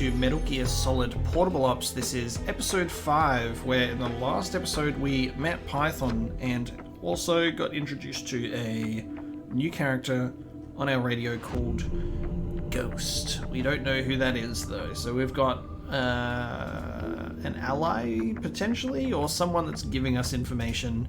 to Metal Gear Solid Portable Ops. This is episode 5, where in the last episode we met Python and also got introduced to a new character on our radio called Ghost. We don't know who that is though, so we've got an ally potentially, or someone that's giving us information,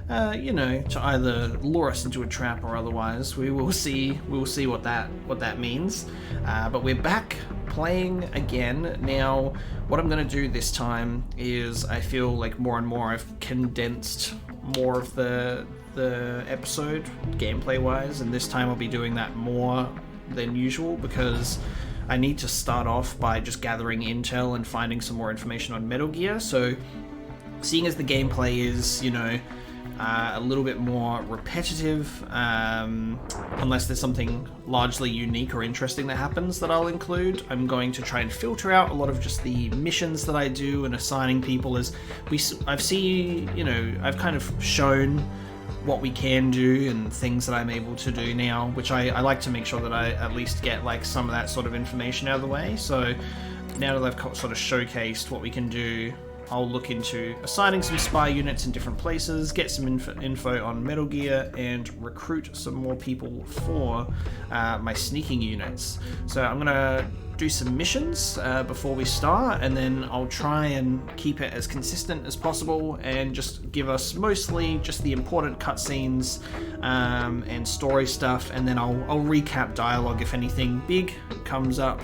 to either lure us into a trap or otherwise. We will see what that means. But we're back playing again. Now, what I'm going to do this time is I feel like more and more I've condensed more of the episode gameplay-wise, and this time I'll be doing that more than usual because I need to start off by just gathering intel and finding some more information on Metal Gear. So, seeing as the gameplay is, a little bit more repetitive, unless there's something largely unique or interesting that happens that I'll include. I'm going to try and filter out a lot of just the missions that I do and assigning people as I've kind of shown what we can do and things that I'm able to do now, which I like to make sure that I at least get like some of that sort of information out of the way. So now that I've sort of showcased what we can do, I'll look into assigning some spy units in different places, get some info on Metal Gear, and recruit some more people for my sneaking units. So I'm going to do some missions before we start, and then I'll try and keep it as consistent as possible and just give us mostly just the important cutscenes and story stuff, and then I'll recap dialogue if anything big comes up,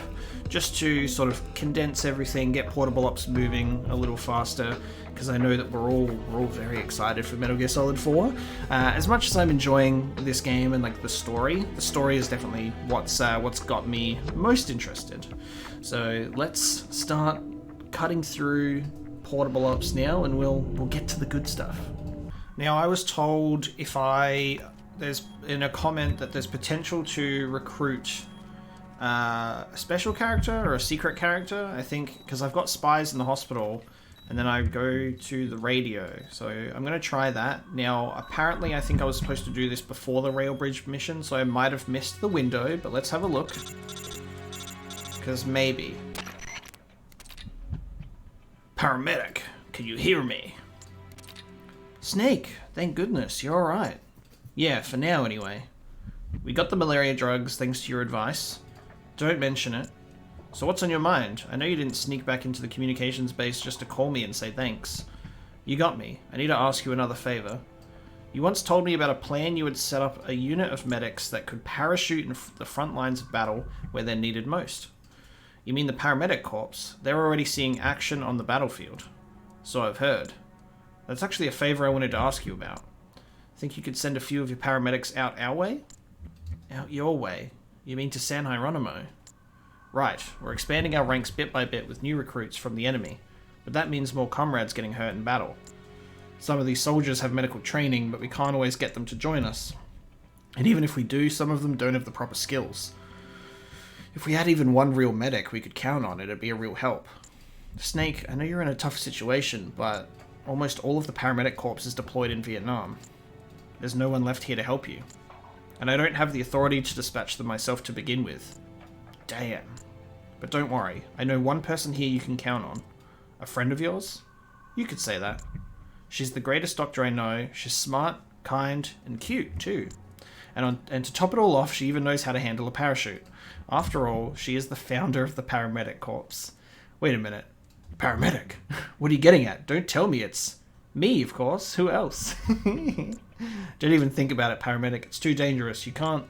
just to sort of condense everything, get Portable Ops moving a little faster, because I know that we're all very excited for Metal Gear Solid 4. As much as I'm enjoying this game and like the story is definitely what's got me most interested. So let's start cutting through Portable Ops now, and we'll get to the good stuff. Now, I was told there's in a comment that there's potential to recruit a special character or a secret character, I think, because I've got spies in the hospital and then I go to the radio, so I'm going to try that. Now, apparently I think I was supposed to do this before the rail bridge mission, so I might have missed the window, but let's have a look, because maybe. Paramedic, can you hear me? Snake, thank goodness, you're alright. Yeah, for now anyway. We got the malaria drugs thanks to your advice. Don't mention it. So what's on your mind? I know you didn't sneak back into the communications base just to call me and say thanks. You got me. I need to ask you another favor. You once told me about a plan you would set up a unit of medics that could parachute in the front lines of battle where they're needed most. You mean the paramedic corps? They're already seeing action on the battlefield. So I've heard. That's actually a favor I wanted to ask you about. Think you could send a few of your paramedics out our way? Out your way? You mean to San Hieronymo? Right, we're expanding our ranks bit by bit with new recruits from the enemy, but that means more comrades getting hurt in battle. Some of these soldiers have medical training, but we can't always get them to join us. And even if we do, some of them don't have the proper skills. If we had even one real medic we could count on, it'd be a real help. Snake, I know you're in a tough situation, but almost all of the paramedic corps is deployed in Vietnam. There's no one left here to help you. And I don't have the authority to dispatch them myself to begin with. Damn. But don't worry, I know one person here you can count on. A friend of yours? You could say that. She's the greatest doctor I know. She's smart, kind, and cute, too. And to top it all off, she even knows how to handle a parachute. After all, she is the founder of the paramedic corps. Wait a minute. Paramedic? What are you getting at? Don't tell me it's me, of course. Who else? Don't even think about it, paramedic. It's too dangerous. You can't...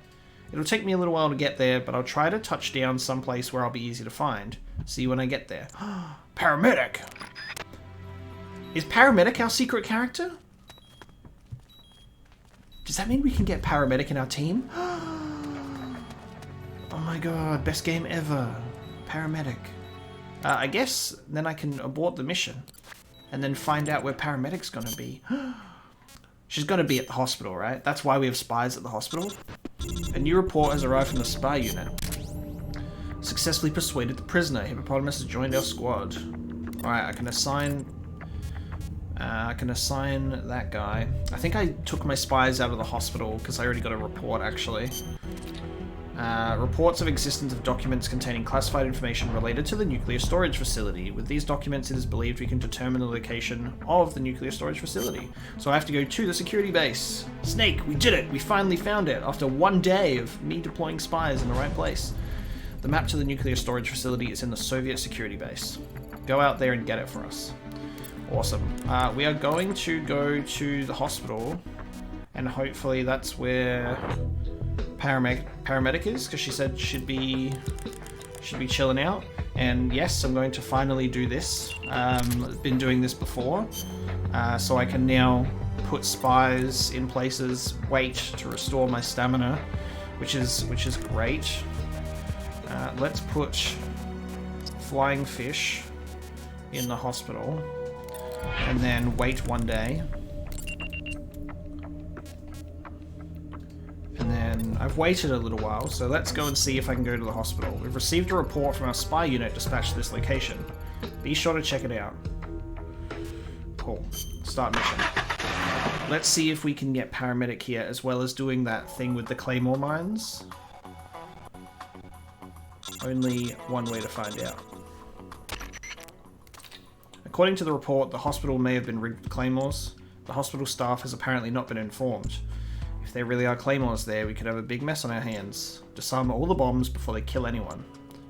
It'll take me a little while to get there, but I'll try to touch down someplace where I'll be easy to find. See you when I get there. Paramedic! Is Paramedic our secret character? Does that mean we can get Paramedic in our team? Oh my god, best game ever. Paramedic. I guess then I can abort the mission and then find out where Paramedic's gonna be. She's gonna be at the hospital, right? That's why we have spies at the hospital. A new report has arrived from the spy unit. Successfully persuaded the prisoner. Hippopotamus has joined our squad. Alright, I can assign that guy. I think I took my spies out of the hospital because I already got a report, actually. Reports of existence of documents containing classified information related to the nuclear storage facility. With these documents, it is believed we can determine the location of the nuclear storage facility. So I have to go to the security base. Snake, we did it! We finally found it after 1 day of me deploying spies in the right place. The map to the nuclear storage facility is in the Soviet security base. Go out there and get it for us. Awesome. We are going to go to the hospital, and hopefully that's where paramedic is, because she said she'd be chilling out. And yes, I'm going to finally do this. I've been doing this before, so I can now put spies in places, wait to restore my stamina, which is great. Let's put flying fish in the hospital, and then wait 1 day. And then I've waited a little while, so let's go and see if I can go to the hospital. We've received a report from our spy unit dispatched to this location. Be sure to check it out. Cool. Start mission. Let's see if we can get paramedic here, as well as doing that thing with the claymore mines. Only one way to find out. According to the report, the hospital may have been rigged with claymores. The hospital staff has apparently not been informed. If there really are claymores there, we could have a big mess on our hands. Disarm all the bombs before they kill anyone.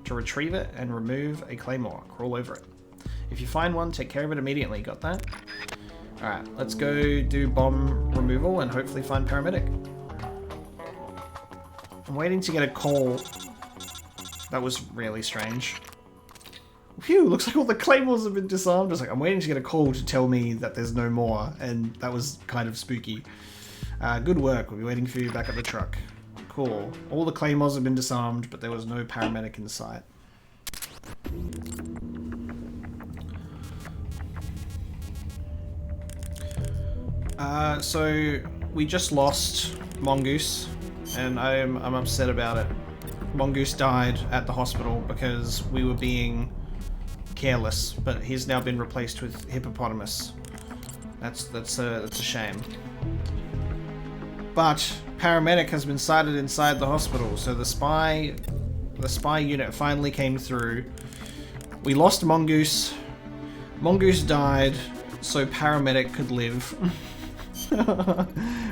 To retrieve it and remove a claymore, crawl over it. If you find one, take care of it immediately. Got that? Alright, let's go do bomb removal and hopefully find paramedic. I'm waiting to get a call. That was really strange. Phew, looks like all the claymores have been disarmed. It's like, I'm waiting to get a call to tell me that there's no more, and that was kind of spooky. Good work, we'll be waiting for you back at the truck. Cool. All the claymores have been disarmed, but there was no paramedic in sight. So we just lost Mongoose, and I'm upset about it. Mongoose died at the hospital because we were being careless, but he's now been replaced with Hippopotamus. That's a shame. But paramedic has been sighted inside the hospital, so the spy unit finally came through. We lost Mongoose. Mongoose died, so paramedic could live.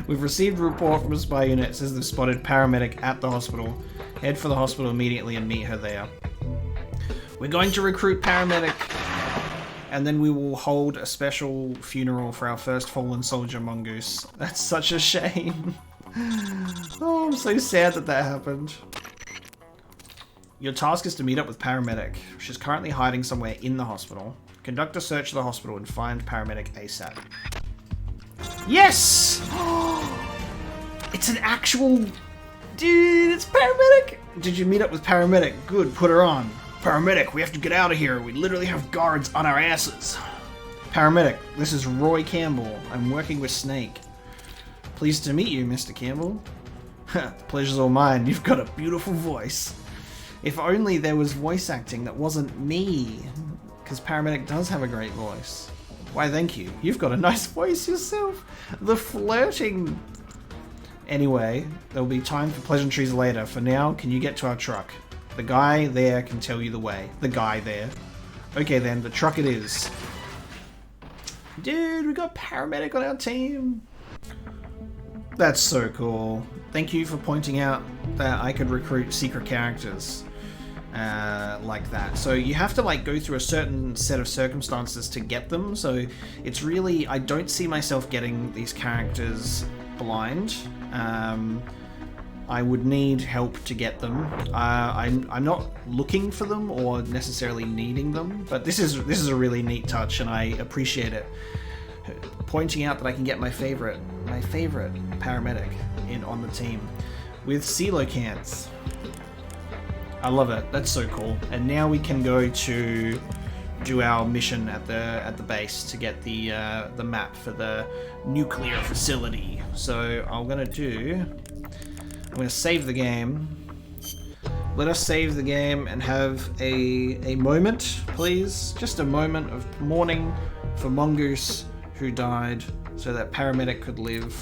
We've received a report from a spy unit. It says they've spotted paramedic at the hospital. Head for the hospital immediately and meet her there. We're going to recruit paramedic, and then we will hold a special funeral for our first fallen soldier, Mongoose. That's such a shame. Oh, I'm so sad that that happened. Your task is to meet up with paramedic. She's currently hiding somewhere in the hospital. Conduct a search of the hospital and find paramedic ASAP. Yes! It's an actual... Dude, it's paramedic! Did you meet up with paramedic? Good, put her on. Paramedic, we have to get out of here. We literally have guards on our asses. Paramedic, this is Roy Campbell. I'm working with Snake. Pleased to meet you, Mr. Campbell. The pleasure's all mine. You've got a beautiful voice. If only there was voice acting that wasn't me. Because paramedic does have a great voice. Why, thank you. You've got a nice voice yourself. The flirting. Anyway, there'll be time for pleasantries later. For now, can you get to our truck? The guy there can tell you the way. The guy there. Okay then, the truck it is. Dude, we got paramedic on our team. That's so cool. Thank you for pointing out that I could recruit secret characters like that. So you have to like go through a certain set of circumstances to get them. So it's really, I don't see myself getting these characters blind. I would need help to get them. I'm not looking for them or necessarily needing them, but this is a really neat touch, and I appreciate it. Pointing out that I can get my favorite paramedic in on the team with coelacanths. I love it. That's so cool. And now we can go to do our mission at the base to get the map for the nuclear facility. So I'm gonna save the game. Let us save the game and have a moment, please. Just a moment of mourning for Mongoose, who died so that paramedic could live.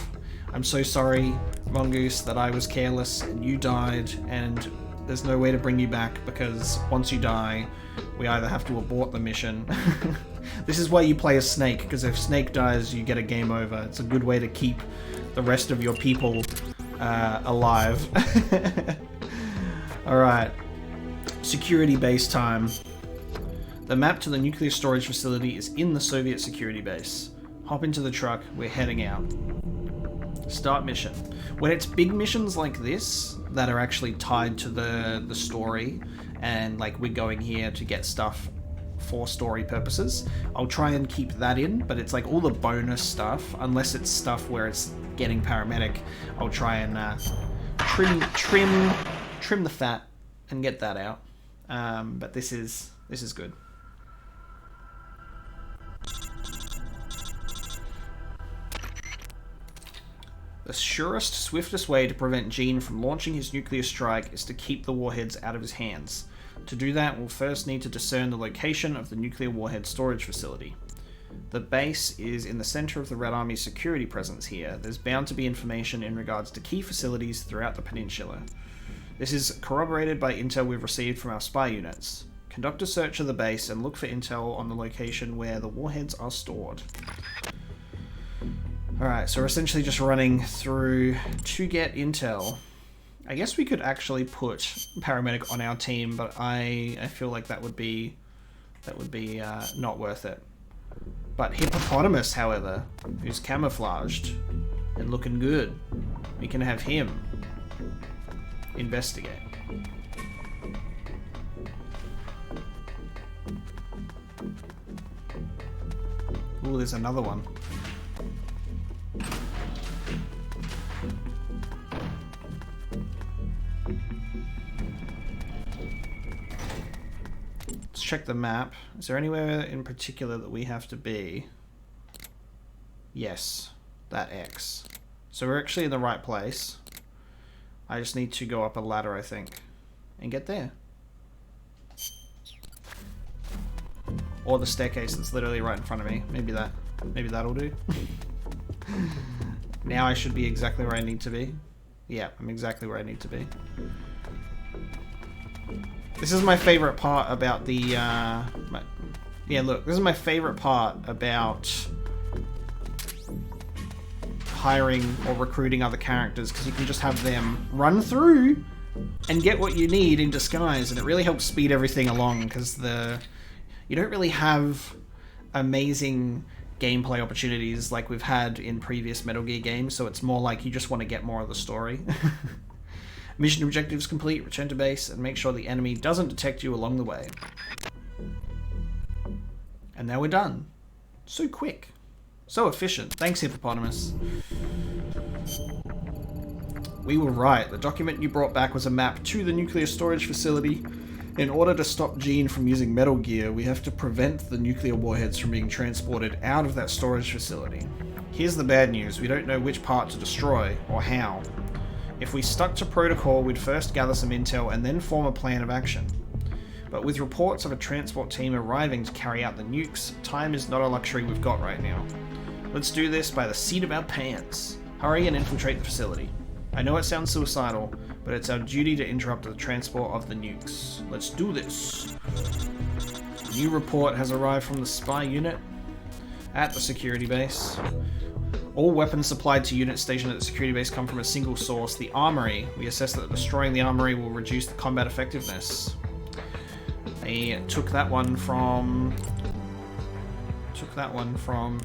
I'm so sorry, Mongoose, that I was careless and you died, and there's no way to bring you back because once you die, we either have to abort the mission. This is why you play as Snake, because if Snake dies, you get a game over. It's a good way to keep the rest of your people alive. Alright. Security base time. The map to the nuclear storage facility is in the Soviet security base. Hop into the truck, we're heading out. Start mission. When it's big missions like this, that are actually tied to the story, and like we're going here to get stuff for story purposes, I'll try and keep that in, but it's like all the bonus stuff, unless it's stuff where it's getting paramedic, I'll try and trim the fat and get that out. But this is good. The surest, swiftest way to prevent Gene from launching his nuclear strike is to keep the warheads out of his hands. To do that, we'll first need to discern the location of the nuclear warhead storage facility. The base is in the center of the Red Army's security presence here. There's bound to be information in regards to key facilities throughout the peninsula. This is corroborated by intel we've received from our spy units. Conduct a search of the base and look for intel on the location where the warheads are stored. Alright, so we're essentially just running through to get intel. I guess we could actually put paramedic on our team, but I feel like that would be not worth it. But Hippopotamus, however, who's camouflaged and looking good, we can have him investigate. Ooh, there's another one. Let's check the map. Is there anywhere in particular that we have to be? Yes, that X. So we're actually in the right place. I just need to go up a ladder, I think, and get there. Or the staircase that's literally right in front of me. Maybe that'll do. Now I should be exactly where I need to be. Yeah, I'm exactly where I need to be. This is my favorite part about the, yeah, look, this is my favorite part about hiring or recruiting other characters, because you can just have them run through and get what you need in disguise, and it really helps speed everything along, because you don't really have amazing gameplay opportunities like we've had in previous Metal Gear games, so it's more like you just want to get more of the story. Mission objectives complete, return to base, and make sure the enemy doesn't detect you along the way. And now we're done. So quick. So efficient. Thanks, Hippopotamus. We were right. The document you brought back was a map to the nuclear storage facility. In order to stop Gene from using Metal Gear, we have to prevent the nuclear warheads from being transported out of that storage facility. Here's the bad news. We don't know which part to destroy, or how. If we stuck to protocol, we'd first gather some intel and then form a plan of action. But with reports of a transport team arriving to carry out the nukes, time is not a luxury we've got right now. Let's do this by the seat of our pants. Hurry and infiltrate the facility. I know it sounds suicidal, but it's our duty to interrupt the transport of the nukes. Let's do this. A new report has arrived from the spy unit at the security base. All weapons supplied to units stationed at the security base come from a single source, the armory. We assess that destroying the armory will reduce the combat effectiveness. They took that one from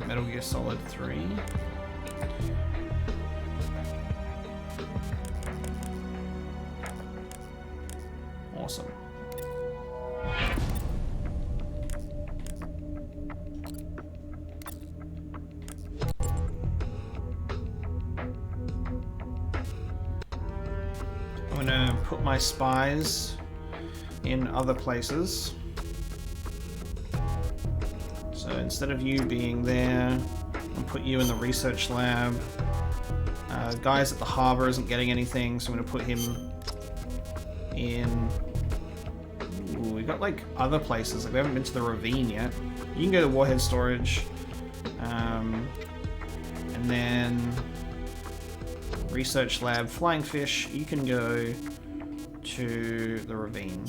Metal Gear Solid 3. Awesome. I'm gonna put my spies in other places. So instead of you being there, I'll put you in the research lab. Guys at the harbor isn't getting anything, so I'm gonna put him in. Ooh, we got like other places. Like we haven't been to the ravine yet. You can go to warhead storage, and then Research lab, flying fish, you can go to the ravine.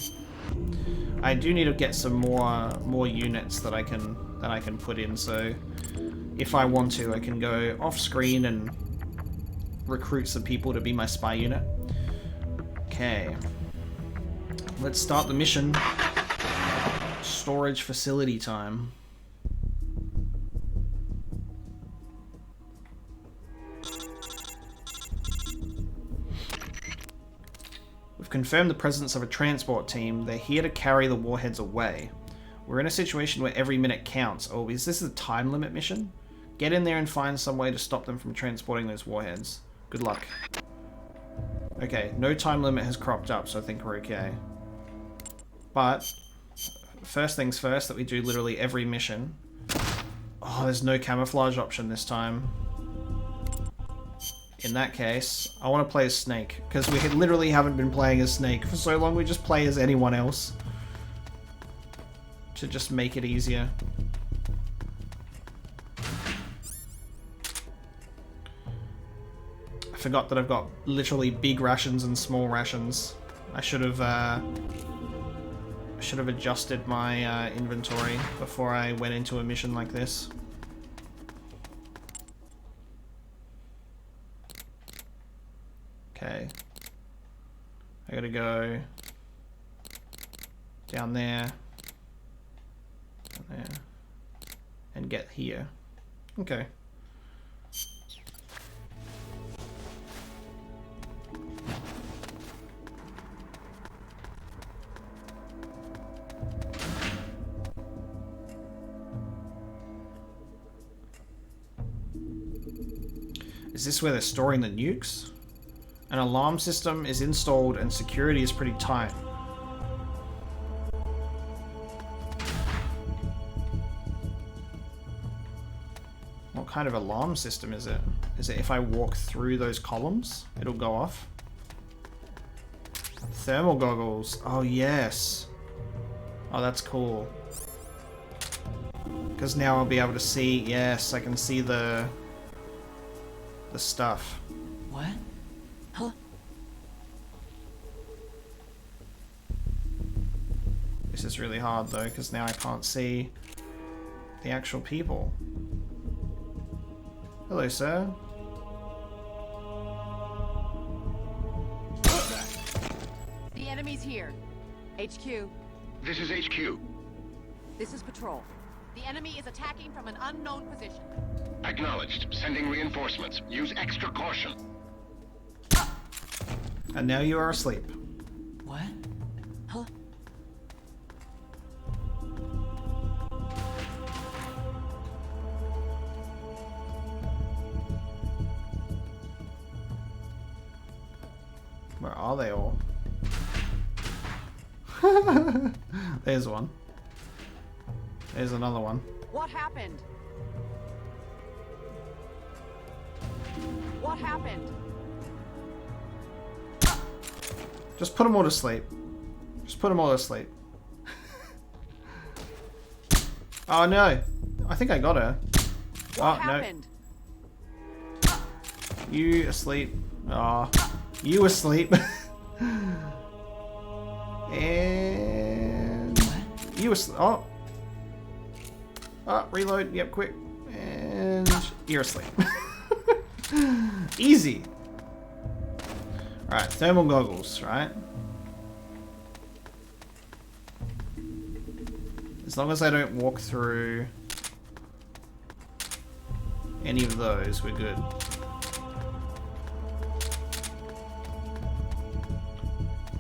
I do need to get some more units that I can put in, so if I want to, I can go off screen and recruit some people to be my spy unit. Okay. Let's start the mission. Storage facility time. We've confirmed the presence of a transport team. They're here to carry the warheads away. We're in a situation where every minute counts. Oh, is this a time limit mission? Get in there and find some way to stop them from transporting those warheads. Good luck. Okay, no time limit has cropped up, so I think we're okay. But first things first, that we do literally every mission. Oh, there's no camouflage option this time. In that case, I want to play as Snake, because we literally haven't been playing as Snake for so long. We just play as anyone else to just make it easier. I forgot that I've got literally big rations and small rations. I should have adjusted my inventory before I went into a mission like this. Okay. I gotta go down there, and get here. Okay. Is this where they're storing the nukes? An alarm system is installed and security is pretty tight. What kind of alarm system is it? Is it if I walk through those columns, it'll go off? Thermal goggles. Oh, yes. Oh, that's cool. Because now I'll be able to see, yes, I can see the stuff. What? Huh? This is really hard though, because now I can't see the actual people. Hello, sir. The enemy's here. HQ. This is HQ. This is Patrol. The enemy is attacking from an unknown position. Acknowledged. Sending reinforcements. Use extra caution. And now you are asleep. What? Huh? Where are they all? There's one. There's another one. What happened? What happened? Just put them all to sleep. Just put them all to sleep. Oh no! I think I got her. What happened? No. You asleep. Ah, oh, you asleep. And you asleep. Oh. Oh, reload. Yep, quick. And you're asleep. Easy. Alright, thermal goggles, right? As long as I don't walk through any of those, we're good.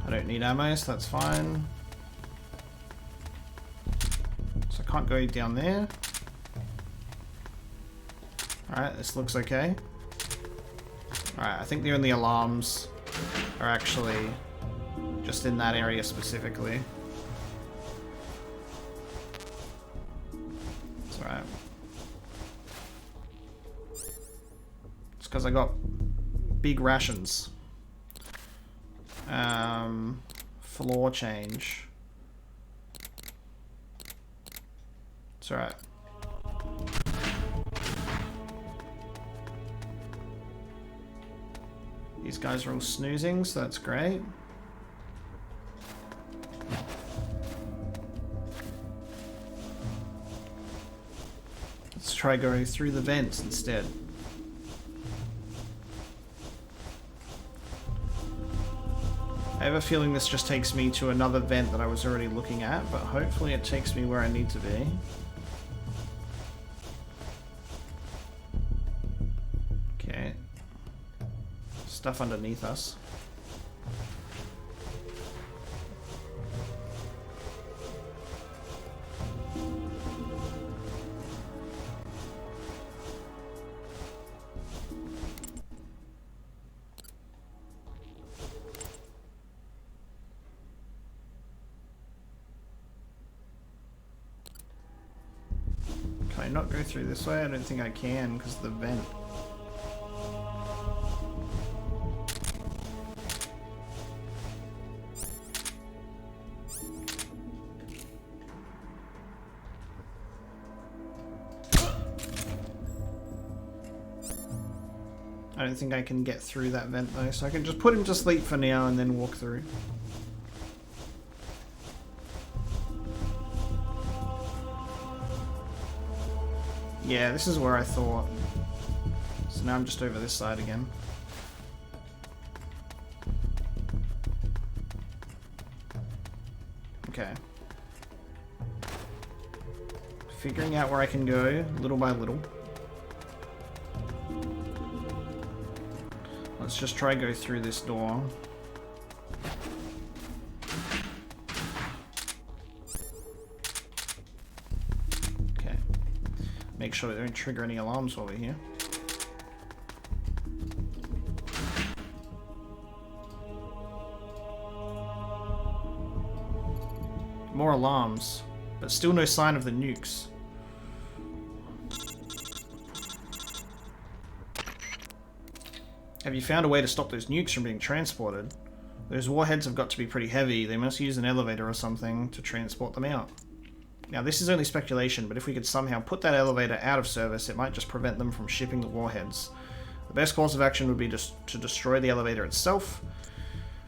I don't need ammo, so that's fine. So I can't go down there. Alright, this looks okay. Alright, I think the only alarms are actually just in that area specifically. It's alright. It's because I got big rations. Floor change. It's alright. These guys are all snoozing, so that's great. Let's try going through the vents instead. I have a feeling this just takes me to another vent that I was already looking at, but hopefully it takes me where I need to be. Okay. Stuff underneath us. Can I not go through this way? I don't think I can because of the vent. I don't think I can get through that vent though, so I can just put him to sleep for now and then walk through. Yeah, this is where I thought. So now I'm just over this side again. Okay. Figuring out where I can go, little by little. Let's just try go through this door. Okay. Make sure we don't trigger any alarms while we're here. More alarms, but still no sign of the nukes. Have you found a way to stop those nukes from being transported? Those warheads have got to be pretty heavy. They must use an elevator or something to transport them out. Now this is only speculation, but if we could somehow put that elevator out of service, it might just prevent them from shipping the warheads. The best course of action would be to destroy the elevator itself,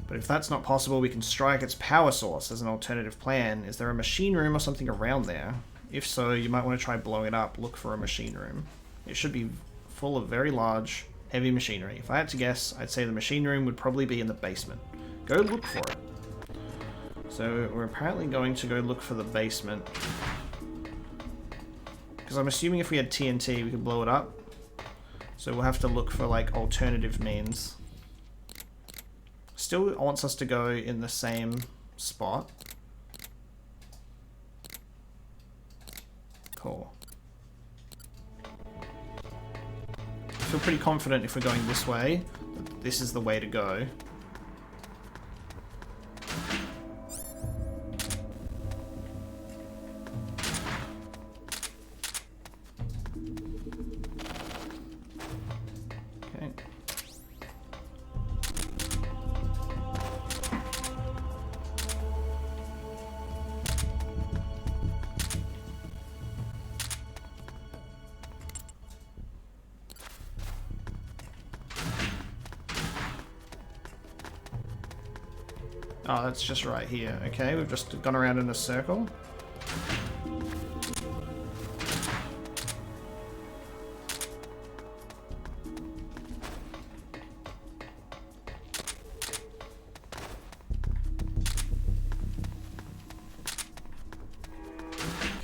but if that's not possible, we can strike its power source as an alternative plan. Is there a machine room or something around there? If so, you might want to try blowing it up. Look for a machine room. It should be full of very large, heavy machinery. If I had to guess, I'd say the machine room would probably be in the basement. Go look for it. So we're apparently going to go look for the basement. Because I'm assuming if we had TNT, we could blow it up. So we'll have to look for like alternative means. Still wants us to go in the same spot. Cool. I feel pretty confident if we're going this way, that this is the way to go. Oh, that's just right here. Okay, we've just gone around in a circle.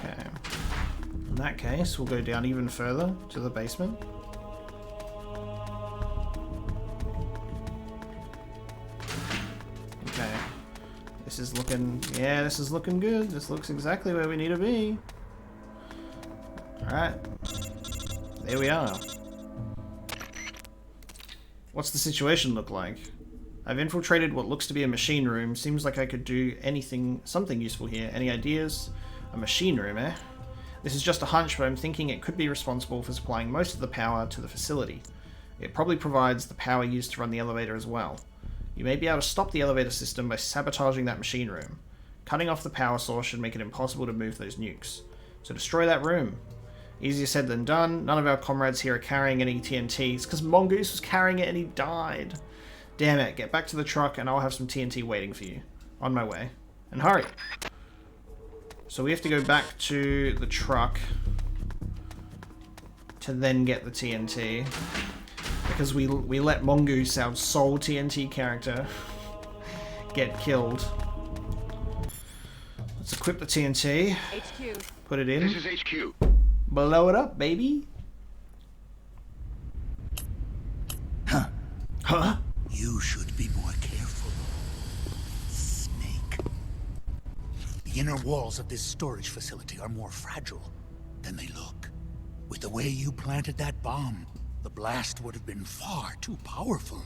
Okay. In that case, we'll go down even further to the basement. This is looking, yeah, this is looking good. This looks exactly where we need to be. Alright. There we are. What's the situation look like? I've infiltrated what looks to be a machine room. Seems like I could do something useful here. Any ideas? A machine room, eh? This is just a hunch, but I'm thinking it could be responsible for supplying most of the power to the facility. It probably provides the power used to run the elevator as well. You may be able to stop the elevator system by sabotaging that machine room. Cutting off the power source should make it impossible to move those nukes. So destroy that room. Easier said than done. None of our comrades here are carrying any TNT. It's because Mongoose was carrying it and he died. Damn it, get back to the truck and I'll have some TNT waiting for you. On my way. And hurry. So we have to go back to the truck to then get the TNT. Because we let Mongoose, our sole TNT character, get killed. Let's equip the TNT. HQ. Put it in. This is HQ. Blow it up, baby. Huh? You should be more careful, Snake. The inner walls of this storage facility are more fragile than they look. With the way you planted that bomb, the blast would have been far too powerful.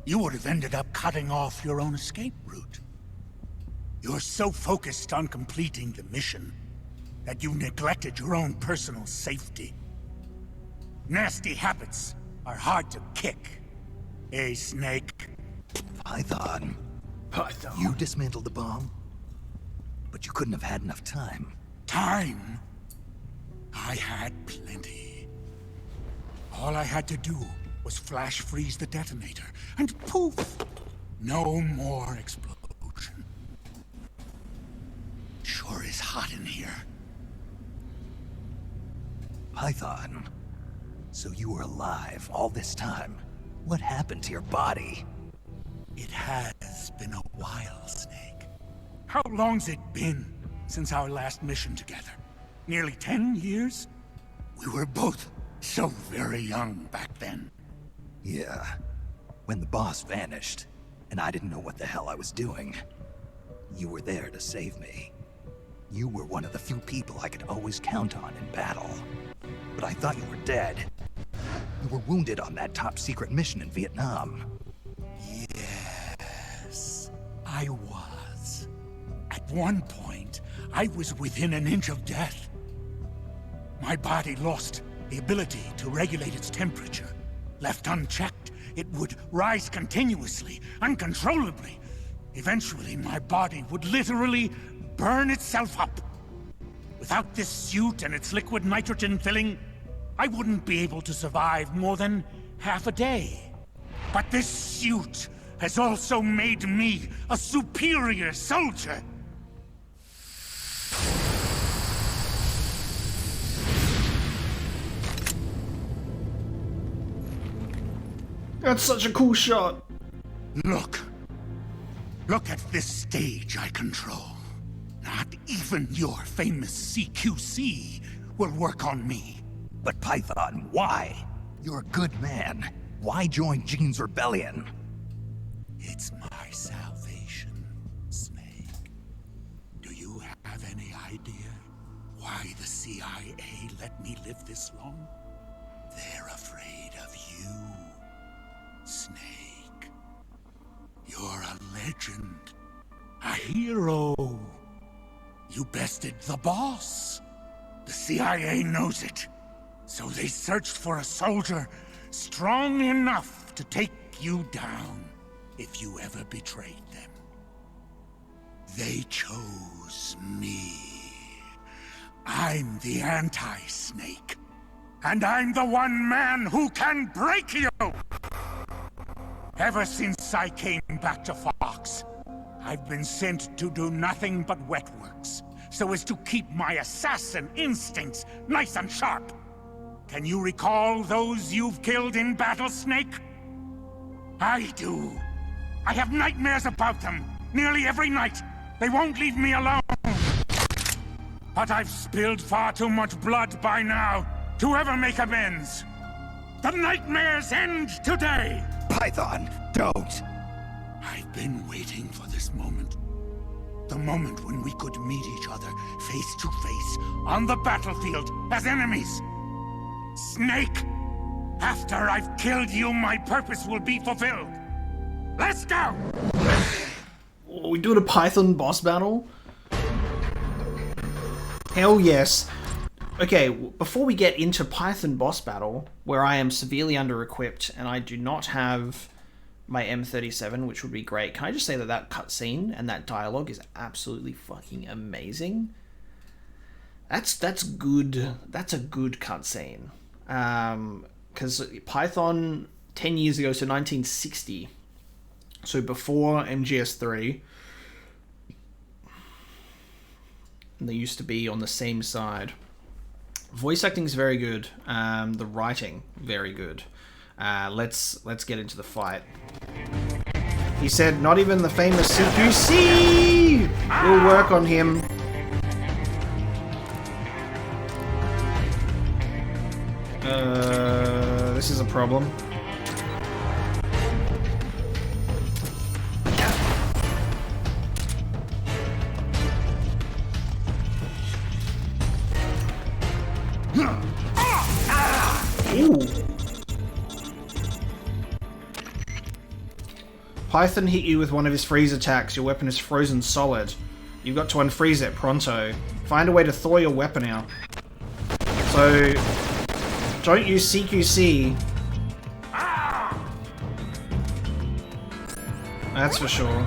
You would have ended up cutting off your own escape route. You're so focused on completing the mission that you neglected your own personal safety. Nasty habits are hard to kick. Hey, Snake. Python. You dismantled the bomb, but you couldn't have had enough time. Time? I had plenty. All I had to do was flash freeze the detonator, and poof! No more explosion. Sure is hot in here. Python. So you were alive all this time. What happened to your body? It has been a while, Snake. How long's it been since our last mission together? Nearly 10 years? We were both so very young back then. Yeah. When the boss vanished, and I didn't know what the hell I was doing, you were there to save me. You were one of the few people I could always count on in battle. But I thought you were dead. You were wounded on that top-secret mission in Vietnam. Yes, I was. At one point, I was within an inch of death. My body lost the ability to regulate its temperature. Left unchecked, it would rise continuously, uncontrollably. Eventually, my body would literally burn itself up. Without this suit and its liquid nitrogen filling, I wouldn't be able to survive more than half a day. But this suit has also made me a superior soldier. That's such a cool shot. Look. Look at this stage I control. Not even your famous CQC will work on me. But Python, why? You're a good man. Why join Gene's rebellion? It's my salvation, Snake. Do you have any idea why the CIA let me live this long? They're afraid of you, Snake. You're a legend. A hero. You bested the boss. The CIA knows it. So they searched for a soldier strong enough to take you down if you ever betrayed them. They chose me. I'm the anti-Snake. And I'm the one man who can break you! Ever since I came back to Fox, I've been sent to do nothing but wet works, so as to keep my assassin instincts nice and sharp. Can you recall those you've killed in battle, Snake? I do. I have nightmares about them, nearly every night. They won't leave me alone. But I've spilled far too much blood by now to ever make amends. The nightmares end today! Python, don't! I've been waiting for this moment. The moment when we could meet each other face to face on the battlefield as enemies. Snake! After I've killed you, my purpose will be fulfilled. Let's go! Are we doing a Python boss battle? Hell yes. Okay, before we get into Python boss battle, where I am severely under-equipped and I do not have my M37, which would be great, can I just say that that cutscene and that dialogue is absolutely fucking amazing? That's good. That's a good cutscene. Because Python 10 years ago, so 1960, So before MGS3, they used to be on the same side. Voice acting is very good. The writing, very good. Let's get into the fight. He said, not even the famous CQC will work on him. This is a problem. Ooh. Python hit you with one of his freeze attacks. Your weapon is frozen solid. You've got to unfreeze it pronto. Find a way to thaw your weapon out. So, don't use CQC. That's for sure.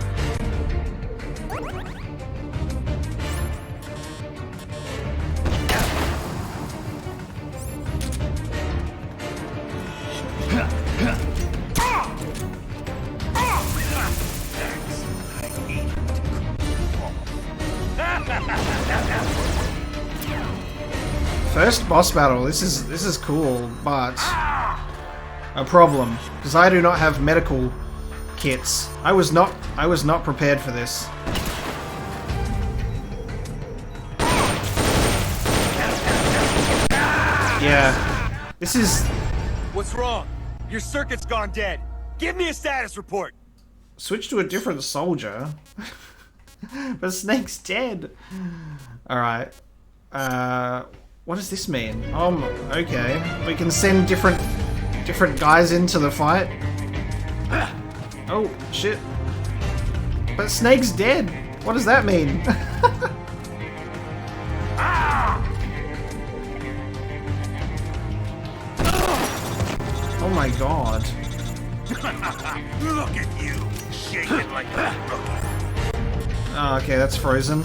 First boss battle. This is cool, but a problem because I do not have medical kits. I was not prepared for this. Yeah, this is. What's wrong? Your circuit's gone dead. Give me a status report. Switch to a different soldier. But Snake's dead. All right. What does this mean? Okay. We can send different guys into the fight. Oh, shit. But Snake's dead. What does that mean? Oh my god. Look at you, shaking like a rookie. Oh, okay, that's frozen.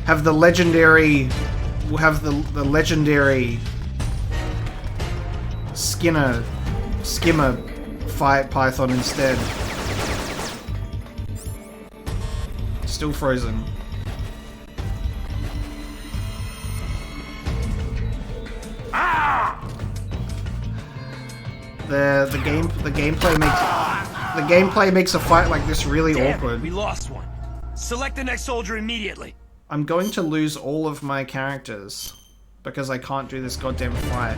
Have the legendary... We'll have the legendary... Skimmer fight Python instead. Still frozen. The gameplay makes a fight like this really awkward. We lost one. Select the next soldier immediately. I'm going to lose all of my characters because I can't do this goddamn fight.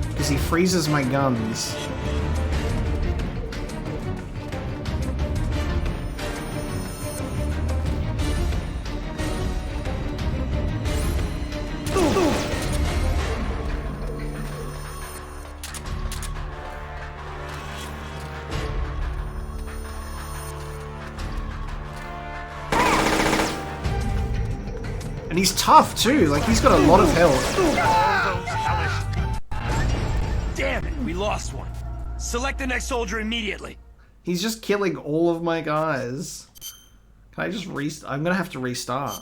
Because he freezes my guns. And he's tough too, like he's got a lot of health. Damn it, we lost one. Select the next soldier immediately. He's just killing all of my guys. Can I just restart? I'm gonna have to restart.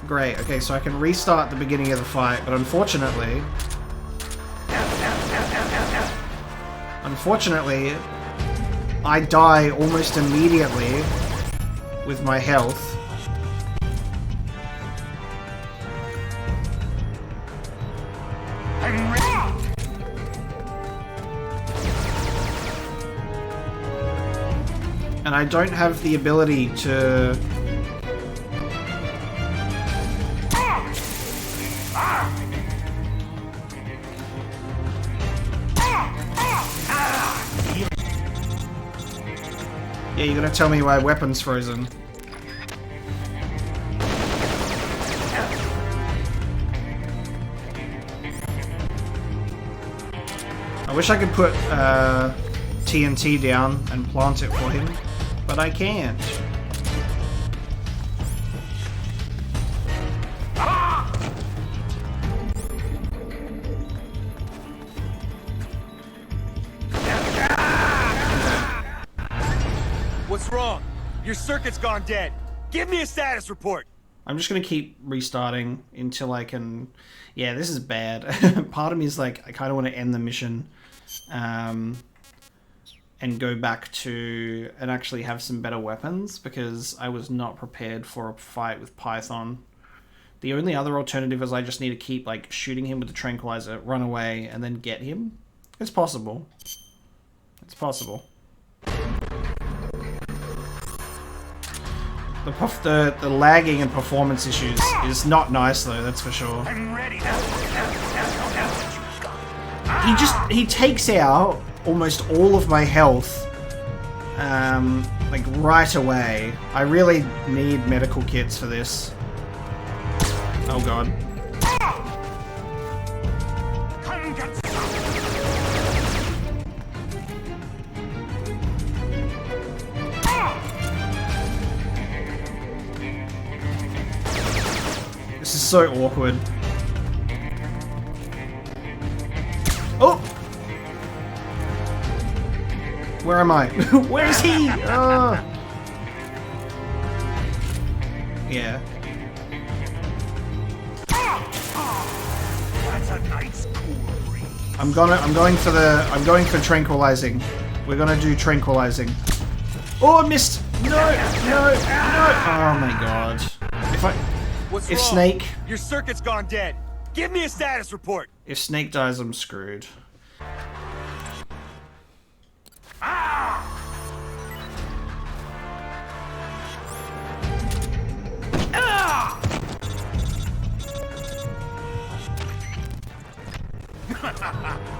Great, okay, so I can restart the beginning of the fight, but unfortunately, I die almost immediately with my health. I'm ready. And I don't have the ability to... Yeah, you're gonna tell me my weapon's frozen. I wish I could put TNT down and plant it for him, but I can't. What's wrong? Your circuit's gone dead. Give me a status report. I'm just going to keep restarting until I can... Yeah, this is bad. Part of me is like, I kind of want to end the mission and go back to... and actually have some better weapons, because I was not prepared for a fight with Python. The only other alternative is I just need to keep like shooting him with the tranquilizer, run away, and then get him. It's possible. It's possible. The lagging and performance issues is not nice though, that's for sure. I'm ready. He takes out almost all of my health, like right away. I really need medical kits for this. Oh god. Come get This is so awkward. Oh! Where am I? Where is he? Yeah. That's a nice cool breeze. I'm going for tranquilizing. We're gonna do tranquilizing. Oh, I missed! No! No! No! Oh my god. What's If wrong? Snake... Your circuit's gone dead. Give me a status report. If Snake dies, I'm screwed.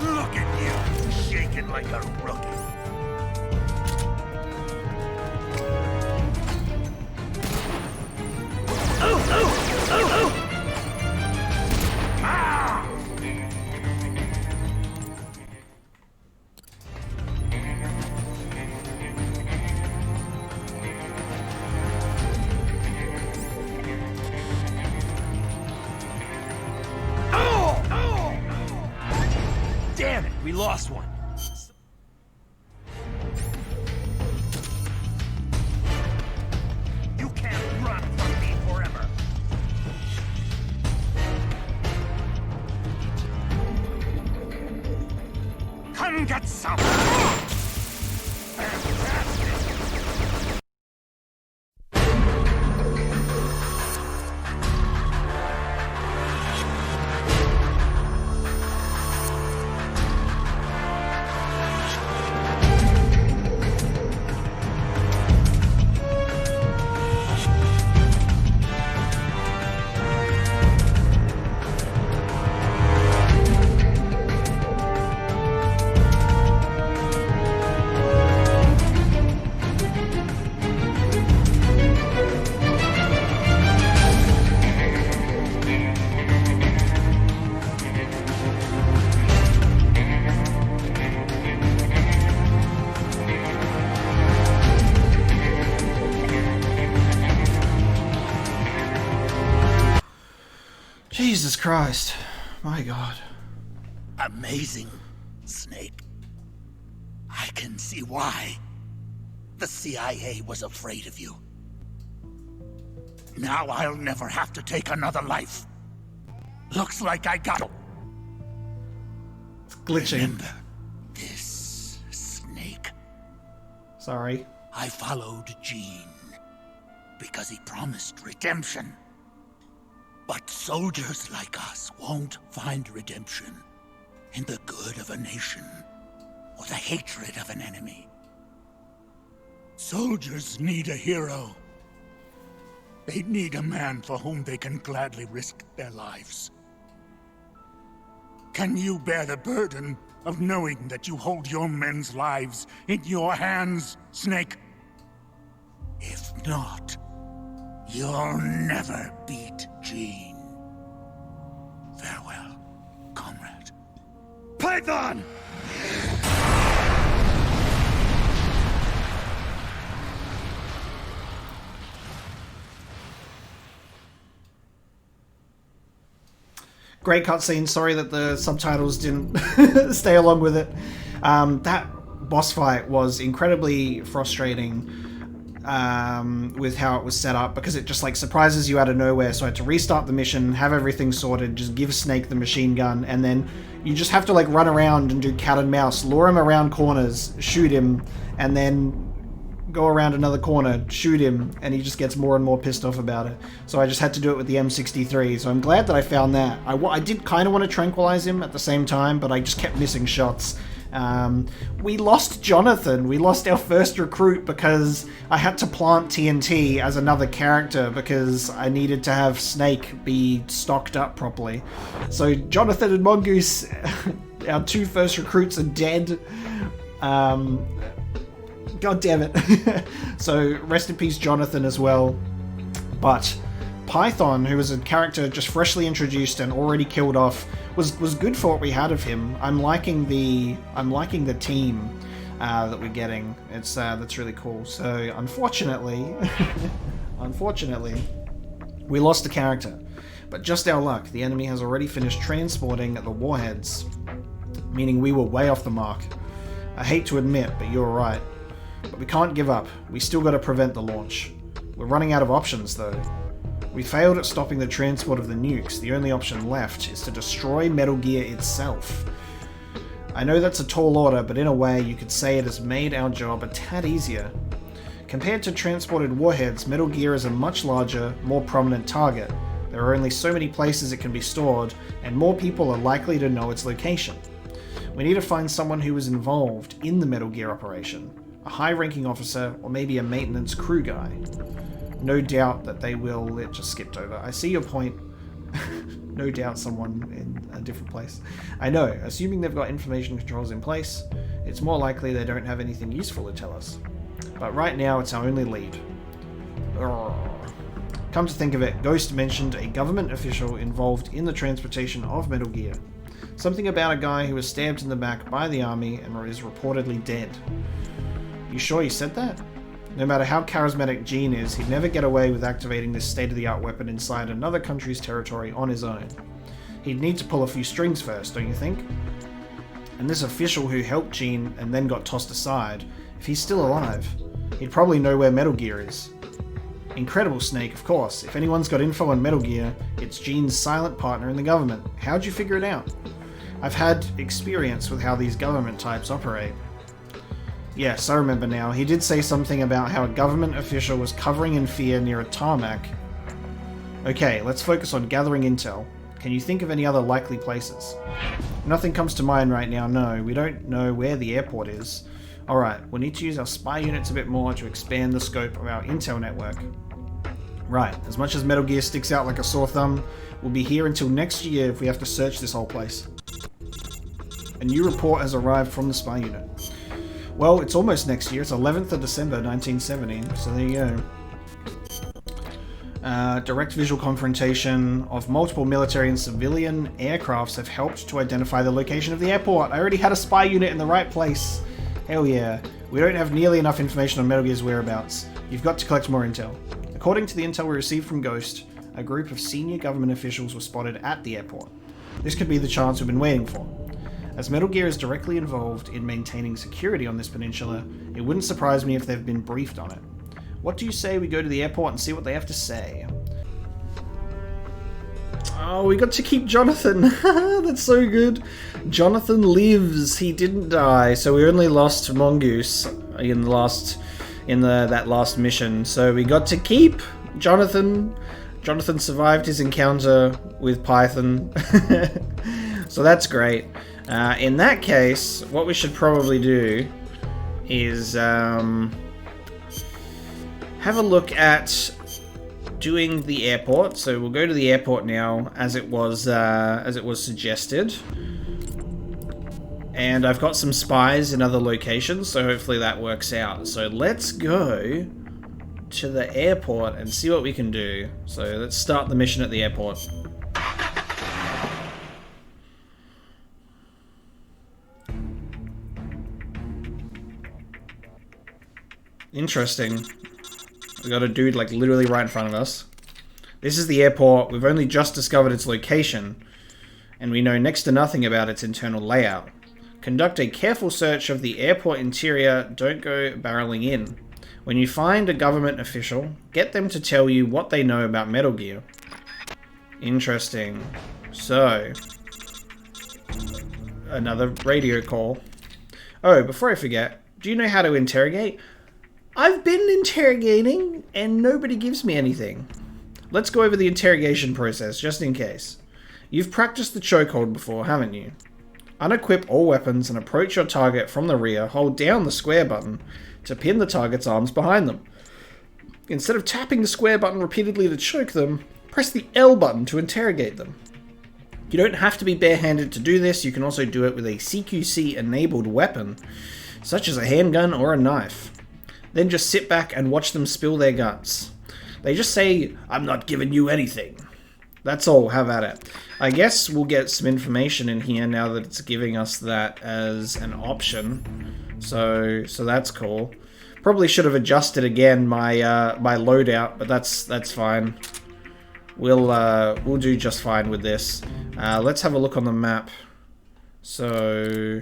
Look at you, shaking like a rookie. Damn it, we lost one. You can't run from me forever. Come get some. Jesus Christ. My god. Amazing, Snake. I can see why the CIA was afraid of you. Now I'll never have to take another life. Looks like I got it. It's glitching. Remember this, Snake. Sorry. I followed Gene because he promised redemption. But soldiers like us won't find redemption in the good of a nation or the hatred of an enemy. Soldiers need a hero. They need a man for whom they can gladly risk their lives. Can you bear the burden of knowing that you hold your men's lives in your hands, Snake? If not, you'll never beat Gene. Farewell, comrade. Python! Great cutscene. Sorry that the subtitles didn't stay along with it. That boss fight was incredibly frustrating. with how it was set up, because it just like surprises you out of nowhere. So I had to restart the mission, have everything sorted, just give Snake the machine gun, and then you just have to like run around and do cat and mouse, lure him around corners, shoot him, and then go around another corner, shoot him, and he just gets more and more pissed off about it. So I just had to do it with the M63, so I'm glad that I found that. I did kind of want to tranquilize him at the same time, but I just kept missing shots. We lost Jonathan. We lost our first recruit because I had to plant TNT as another character because I needed to have Snake be stocked up properly. So Jonathan and Mongoose, our two first recruits, are dead. God damn it. So rest in peace Jonathan as well. But Python, who was a character just freshly introduced and already killed off, was good for what we had of him. I'm liking the team that we're getting. It's that's really cool. So unfortunately, we lost the character. But just our luck, the enemy has already finished transporting the warheads, meaning we were way off the mark. I hate to admit, but you're right. But we can't give up. We still got to prevent the launch. We're running out of options, though. We failed at stopping the transport of the nukes. The only option left is to destroy Metal Gear itself. I know that's a tall order, but in a way, you could say it has made our job a tad easier. Compared to transported warheads, Metal Gear is a much larger, more prominent target. There are only so many places it can be stored, and more people are likely to know its location. We need to find someone who was involved in the Metal Gear operation. A high-ranking officer, or maybe a maintenance crew guy. No doubt that they will... It just skipped over. I see your point. No doubt someone in a different place. I know, assuming they've got information controls in place, it's more likely they don't have anything useful to tell us. But right now, it's our only lead. Urgh. Come to think of it, Ghost mentioned a government official involved in the transportation of Metal Gear. Something about a guy who was stabbed in the back by the army and is reportedly dead. You sure you said that? No matter how charismatic Gene is, he'd never get away with activating this state-of-the-art weapon inside another country's territory on his own. He'd need to pull a few strings first, don't you think? And this official who helped Gene and then got tossed aside, if he's still alive, he'd probably know where Metal Gear is. Incredible Snake, of course. If anyone's got info on Metal Gear, it's Gene's silent partner in the government. How'd you figure it out? I've had experience with how these government types operate. Yes, I remember now. He did say something about how a government official was covering in fear near a tarmac. Okay, let's focus on gathering intel. Can you think of any other likely places? Nothing comes to mind right now, no. We don't know where the airport is. Alright, we'll need to use our spy units a bit more to expand the scope of our intel network. Right, as much as Metal Gear sticks out like a sore thumb, we'll be here until next year if we have to search this whole place. A new report has arrived from the spy unit. Well, it's almost next year. It's 11th of December, 1970. So there you go. Direct visual confrontation of multiple military and civilian aircrafts have helped to identify the location of the airport. I already had a spy unit in the right place. Hell yeah. We don't have nearly enough information on Metal Gear's whereabouts. You've got to collect more intel. According to the intel we received from Ghost, a group of senior government officials were spotted at the airport. This could be the chance we've been waiting for. As Metal Gear is directly involved in maintaining security on this peninsula, it wouldn't surprise me if they've been briefed on it. What do you say we go to the airport and see what they have to say? Oh, we got to keep Jonathan. That's so good. Jonathan lives. He didn't die, so we only lost Mongoose in that last mission. So we got to keep Jonathan. Jonathan survived his encounter with Python. So that's great. In that case, what we should probably do is have a look at doing the airport. So we'll go to the airport now, as it was suggested. And I've got some spies in other locations, so hopefully that works out. So let's go to the airport and see what we can do. So let's start the mission at the airport. Interesting. We got a dude like literally right in front of us. This is the airport. We've only just discovered its location, and we know next to nothing about its internal layout. Conduct a careful search of the airport interior. Don't go barreling in. When you find a government official, get them to tell you what they know about Metal Gear. Interesting. So, another radio call. Oh, before I forget, do you know how to interrogate? I've been interrogating, and nobody gives me anything. Let's go over the interrogation process, just in case. You've practiced the chokehold before, haven't you? Unequip all weapons and approach your target from the rear. Hold down the square button to pin the target's arms behind them. Instead of tapping the square button repeatedly to choke them, press the L button to interrogate them. You don't have to be barehanded to do this. You can also do it with a CQC-enabled weapon, such as a handgun or a knife. Then just sit back and watch them spill their guts. They just say, "I'm not giving you anything." That's all, have at it. I guess we'll get some information in here now that it's giving us that as an option. So that's cool. Probably should have adjusted again my my loadout, but that's fine. We'll do just fine with this. Let's have a look on the map. So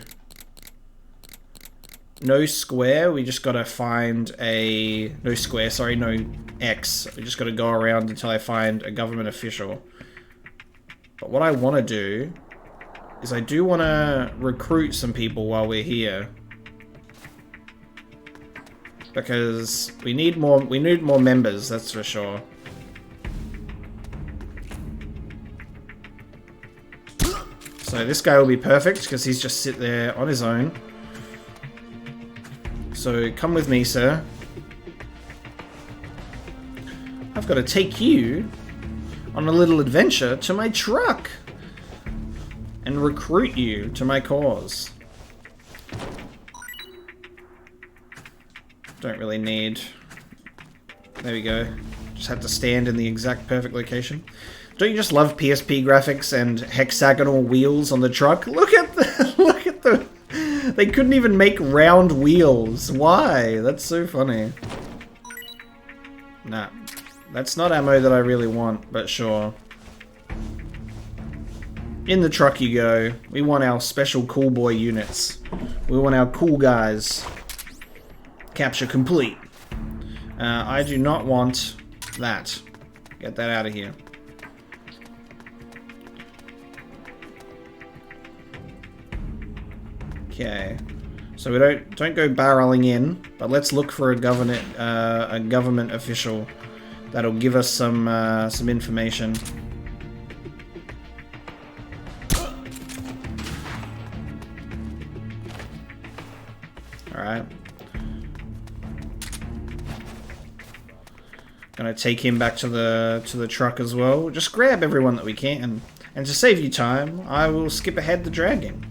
no square, we just gotta find a... No square, sorry, no X. We just gotta go around until I find a government official. But what I want to do is I do want to recruit some people while we're here. Because we need more members, that's for sure. So this guy will be perfect because he's just sit there on his own. So come with me, sir. I've got to take you on a little adventure to my truck and recruit you to my cause. Don't really need... There we go. Just had to stand in the exact perfect location. Don't you just love PSP graphics and hexagonal wheels on the truck? Look at the... Look at the... They couldn't even make round wheels. Why? That's so funny. Nah. That's not ammo that I really want, but sure. In the truck you go. We want our special cool boy units. We want our cool guys. Capture complete. I do not want that. Get that out of here. Okay. So we don't go barreling in, but let's look for a government official that'll give us some information. All right. Gonna take him back to the truck as well. Just grab everyone that we can, and to save you time, I will skip ahead the dragging.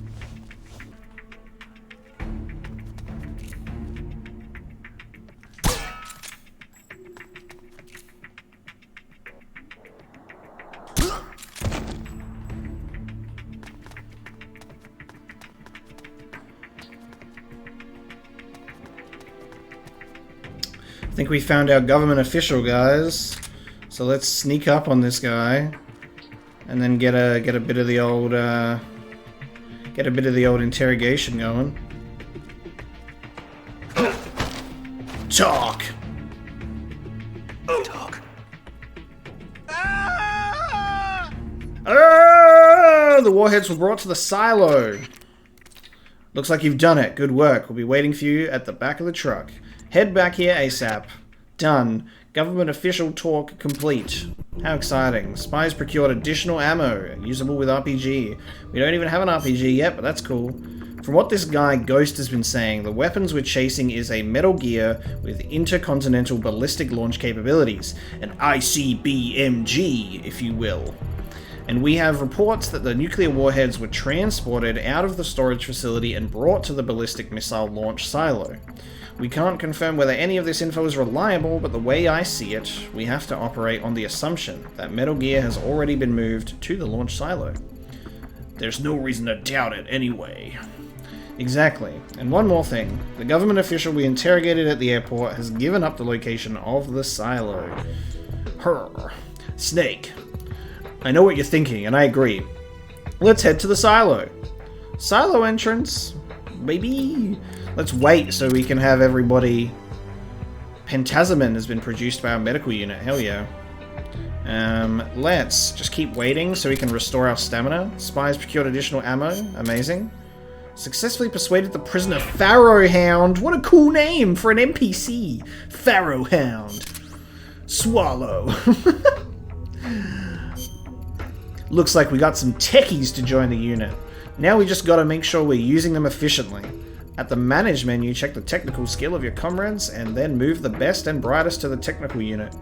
I think we found our government official, guys. So let's sneak up on this guy, and then get a bit of the old interrogation going. Talk. Talk. The warheads were brought to the silo. Looks like you've done it. Good work. We'll be waiting for you at the back of the truck. Head back here ASAP. Done. Government official talk complete. How exciting. Spies procured additional ammo, usable with RPG. We don't even have an RPG yet, but that's cool. From what this guy Ghost has been saying, the weapons we're chasing is a Metal Gear with intercontinental ballistic launch capabilities. An ICBMG, if you will. And we have reports that the nuclear warheads were transported out of the storage facility and brought to the ballistic missile launch silo. We can't confirm whether any of this info is reliable, but the way I see it, we have to operate on the assumption that Metal Gear has already been moved to the launch silo. There's no reason to doubt it anyway. Exactly. And one more thing. The government official we interrogated at the airport has given up the location of the silo. Her. Snake. I know what you're thinking, and I agree. Let's head to the silo. Silo entrance? Maybe... Let's wait so we can have everybody Pentazemin has been produced by our medical unit. Hell yeah. Let's just keep waiting so we can restore our stamina. Spies procured additional ammo. Amazing. Successfully persuaded the prisoner Pharaohhound. What a cool name for an NPC. Pharaohhound. Swallow. Looks like we got some techies to join the unit. Now we just gotta make sure we're using them efficiently. At the Manage menu, check the technical skill of your comrades, and then move the best and brightest to the technical unit.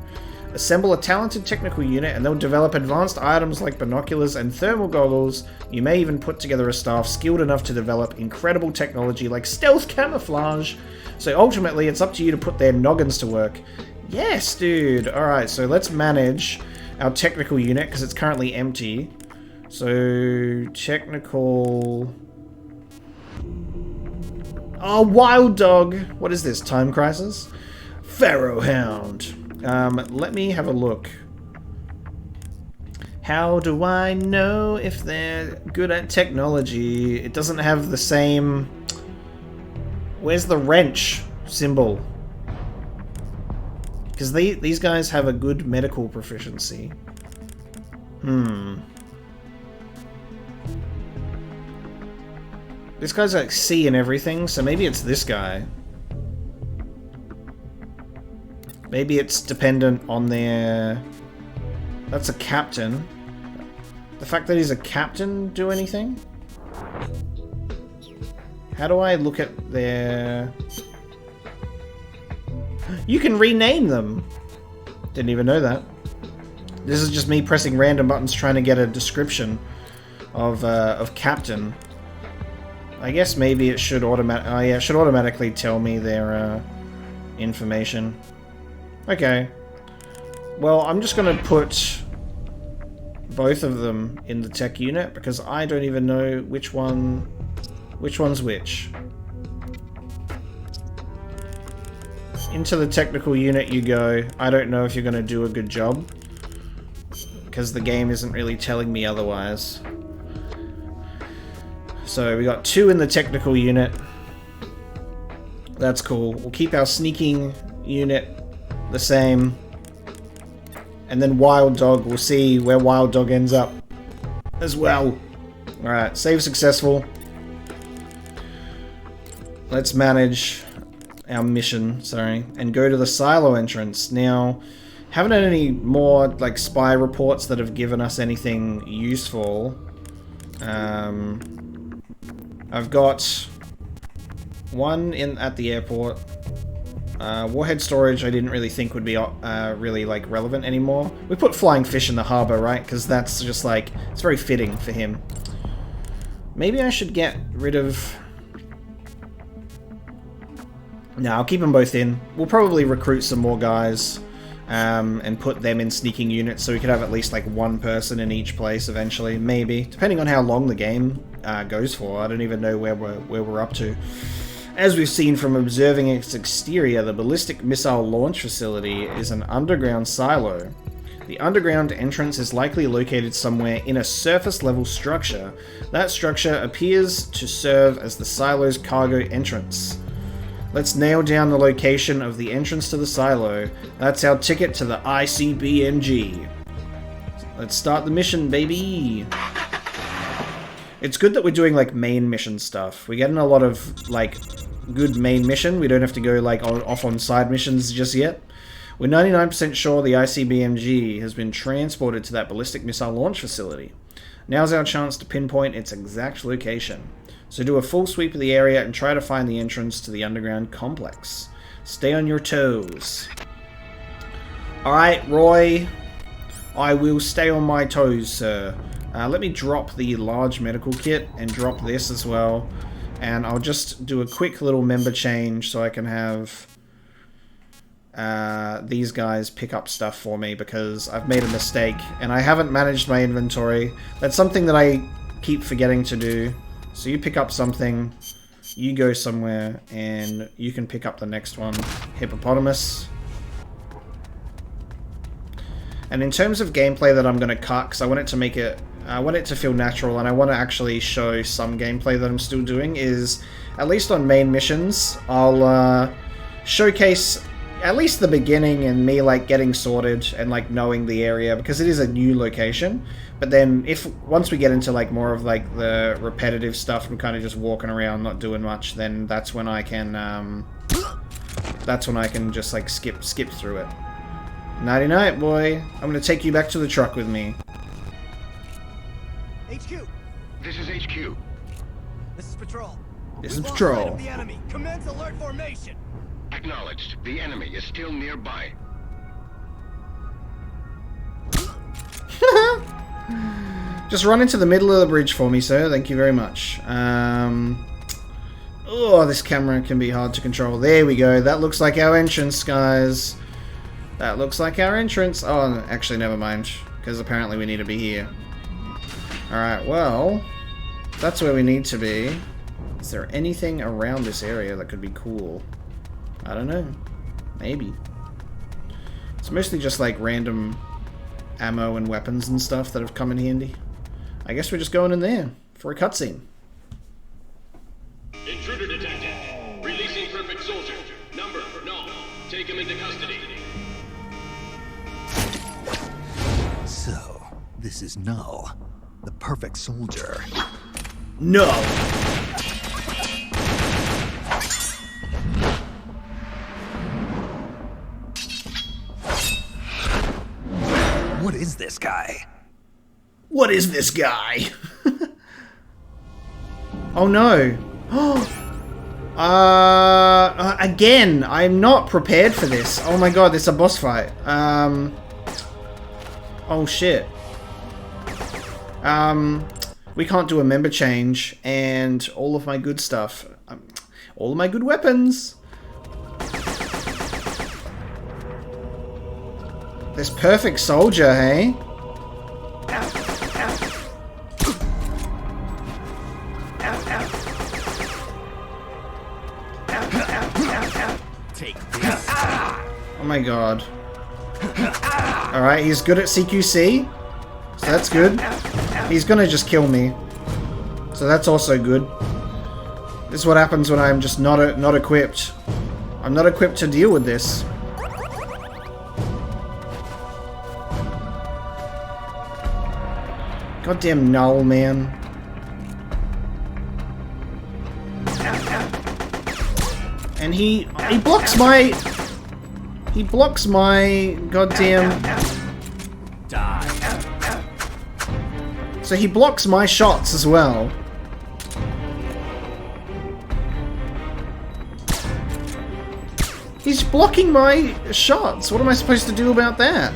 Assemble a talented technical unit, and they'll develop advanced items like binoculars and thermal goggles. You may even put together a staff skilled enough to develop incredible technology like stealth camouflage. So ultimately, it's up to you to put their noggins to work. Yes, dude! Alright, so let's manage our technical unit, because it's currently empty. So, technical... Oh, Wild Dog! What is this, Time Crisis? Pharaohhound. Let me have a look. How do I know if they're good at technology? It doesn't have the same... Where's the wrench symbol? Because these guys have a good medical proficiency. This guy's like C and everything, so maybe it's this guy. Maybe it's dependent on their... That's a captain. The fact that he's a captain do anything? How do I look at their... You can rename them! Didn't even know that. This is just me pressing random buttons trying to get a description of captain. I guess maybe it should it should automatically tell me their information. Okay. Well, I'm just gonna put both of them in the tech unit because I don't even know which one's which. Into the technical unit you go. I don't know if you're gonna do a good job because the game isn't really telling me otherwise. So we got 2 in the technical unit. That's cool. We'll keep our sneaking unit the same. And then Wild Dog, we'll see where Wild Dog ends up as well. Alright, save successful. Let's manage our mission, and go to the silo entrance. Now, haven't had any more like spy reports that have given us anything useful. I've got one at the airport. Warhead storage I didn't really think would be really like relevant anymore. We put flying fish in the harbor, right? Because that's just like, it's very fitting for him. Maybe I should get rid of... No, I'll keep them both in. We'll probably recruit some more guys and put them in sneaking units so we could have at least like one person in each place eventually, maybe. Depending on how long the game goes for. I don't even know where we're up to. As we've seen from observing its exterior, the ballistic missile launch facility is an underground silo. The underground entrance is likely located somewhere in a surface-level structure. That structure appears to serve as the silo's cargo entrance. Let's nail down the location of the entrance to the silo. That's our ticket to the ICBMG. Let's start the mission, baby! It's good that we're doing, like, main mission stuff. We're getting a lot of, like, good main mission. We don't have to go, like, off on side missions just yet. We're 99% sure the ICBMG has been transported to that ballistic missile launch facility. Now's our chance to pinpoint its exact location. So do a full sweep of the area and try to find the entrance to the underground complex. Stay on your toes. Alright, Roy. I will stay on my toes, sir. Let me drop the large medical kit and drop this as well. And I'll just do a quick little member change so I can have these guys pick up stuff for me because I've made a mistake and I haven't managed my inventory. That's something that I keep forgetting to do. So you pick up something, you go somewhere, and you can pick up the next one. Hippopotamus. And in terms of gameplay that I'm going to cut, because I want it to make it... I want it to feel natural, and I want to actually show some gameplay that I'm still doing, is, at least on main missions, I'll showcase at least the beginning and me like getting sorted and like knowing the area, because it is a new location. But then once we get into like more of like the repetitive stuff and kind of just walking around not doing much, then that's when I can just like skip through it. Nighty night, boy. I'm gonna take you back to the truck with me. HQ. This is HQ. This is Patrol. This is We've lost Patrol. sight of the enemy. Commence alert formation. Acknowledged. The enemy is still nearby. Just run into the middle of the bridge for me, sir. Thank you very much. Oh, this camera can be hard to control. There we go. That looks like our entrance, guys. That looks like our entrance. Oh, actually, never mind. Because apparently we need to be here. Alright, well, that's where we need to be. Is there anything around this area that could be cool? I don't know. Maybe. It's mostly just like random ammo and weapons and stuff that have come in handy. I guess we're just going in there for a cutscene. Intruder detected. Releasing perfect soldier. Number, Null. Take him into custody. So, this is Null, the perfect soldier. No! What is this guy? What is this guy? Oh no. Again, I'm not prepared for this. Oh my god, this is a boss fight. Oh shit. We can't do a member change and all of my good stuff. All of my good weapons. This perfect soldier, hey? Take this. Oh my god. Alright, he's good at CQC. So that's good. He's gonna just kill me. So that's also good. This is what happens when I'm just not equipped. I'm not equipped to deal with this. Goddamn Null, man. And he blocks my... He blocks my goddamn... Die. So he blocks my shots as well. He's blocking my shots. What am I supposed to do about that?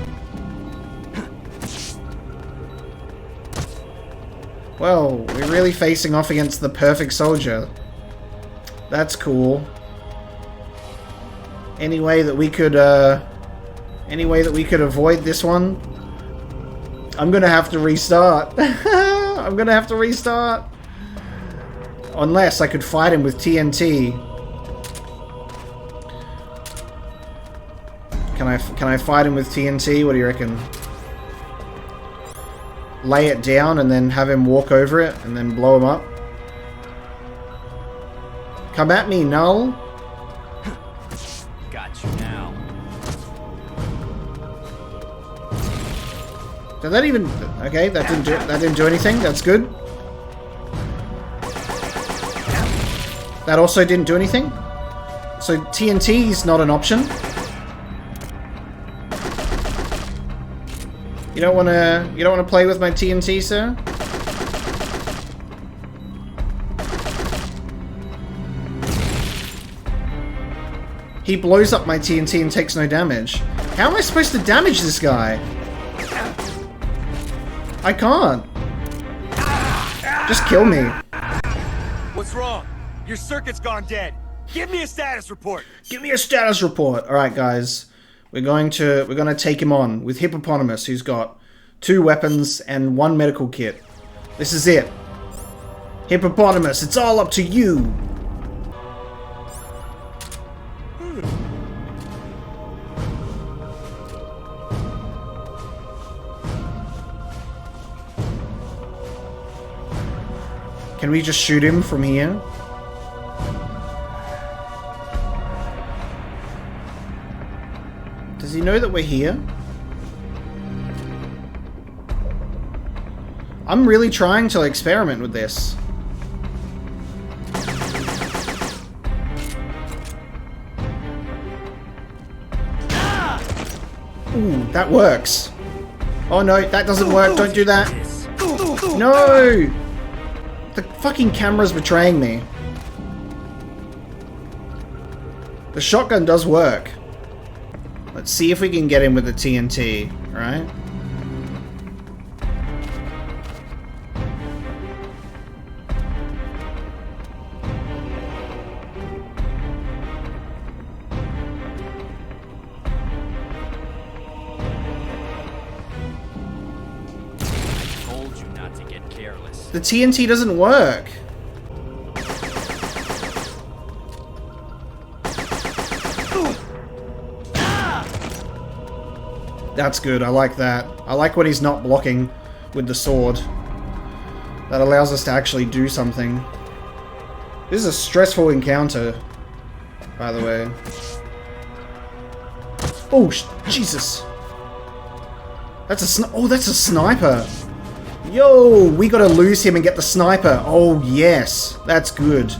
Well, we're really facing off against the perfect soldier. That's cool. Any way that we could avoid this one? I'm gonna have to restart. I'm gonna have to restart. Unless I could fight him with TNT. Can I fight him with TNT? What do you reckon? Lay it down and then have him walk over it and then blow him up? Come at me, Null. Got you now. Did that even... Okay, that didn't do anything. That's good. That also didn't do anything. So TNT is not an option. You don't wanna play with my TNT, sir? He blows up my TNT and takes no damage. How am I supposed to damage this guy? I can't. Just kill me. What's wrong? Your circuit's gone dead. Give me a status report. Give me a status report. Alright, guys. We're gonna take him on with Hippopotamus, who's got 2 weapons and 1 medical kit. This is it. Hippopotamus, it's all up to you. Can we just shoot him from here? Does he know that we're here? I'm really trying to experiment with this. Ooh, that works. Oh no, that doesn't work. Don't do that. No! The fucking camera's betraying me. The shotgun does work. Let's see if we can get him with the TNT, right? Told you not to get careless. The TNT doesn't work. That's good, I like that. I like when he's not blocking with the sword. That allows us to actually do something. This is a stressful encounter, by the way. Oh, Jesus. That's a sniper. Yo, we gotta lose him and get the sniper. Oh, yes. That's good.